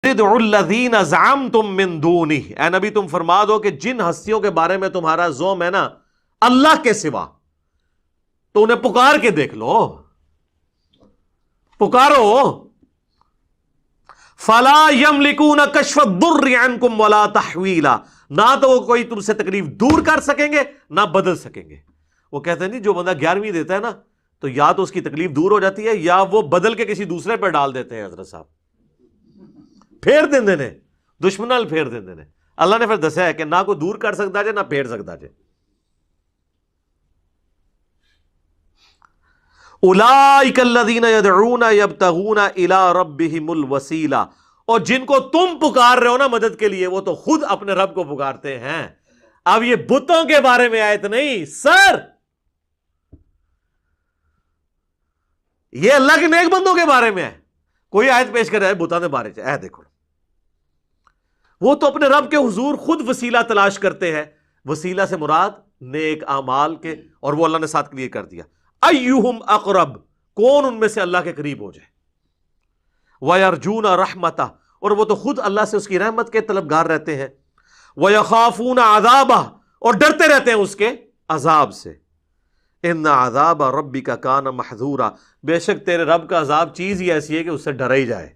ادعوا الذین زعمتم من دونہ، اے نبی تم فرما دو کہ جن ہستیوں کے بارے میں تمہارا زعم ہے نا اللہ کے سوا، تو انہیں پکار کے دیکھ لو، پکارو۔ فلا یملکون کشف الضر عنکم ولا تحویلا، نہ تو وہ کوئی تم سے تکلیف دور کر سکیں گے نہ بدل سکیں گے۔ وہ کہتے ہیں نہیں جو بندہ 11ویں دیتا ہے نا تو یا تو اس کی تکلیف دور ہو جاتی ہے یا وہ بدل کے کسی دوسرے پہ ڈال دیتے ہیں۔ حضرت صاحب پھیر دیندے نے، دشمن نال پھیر دیندے نے۔ اللہ نے پھر دسیا ہے کہ نہ کوئی دور کر سکتا جے نہ پھیر سکتا جے۔ اولئک الذین یدعون یبتغون الی ربہم الوسیلہ، اور جن کو تم پکار رہے ہو نا مدد کے لیے وہ تو خود اپنے رب کو پکارتے ہیں۔ اب یہ بتوں کے بارے میں آیت نہیں سر، یہ اللہ کے نیک بندوں کے بارے میں ہے۔ کوئی آیت پیش کر رہا ہے بتوں کے بارے میں، دیکھو وہ تو اپنے رب کے حضور خود وسیلہ تلاش کرتے ہیں۔ وسیلہ سے مراد نیک اعمال کے، اور وہ اللہ نے ساتھ کلیئر کر دیا ایہم اقرب، کون ان میں سے اللہ کے قریب ہو جائے۔ وَيَرْجُونَ رَحْمَتَهُ، اور وہ تو خود اللہ سے اس کی رحمت کے طلبگار رہتے ہیں۔ وَيَخَافُونَ عَذَابَهُ، اور ڈرتے رہتے ہیں اس کے عذاب سے۔ إِنَّ عَذَابَ رَبِّكَ كَانَ مَحْذُورًا، بے شک تیرے رب کا عذاب چیز ہی ایسی ہے کہ اس سے ڈرا ہی جائے۔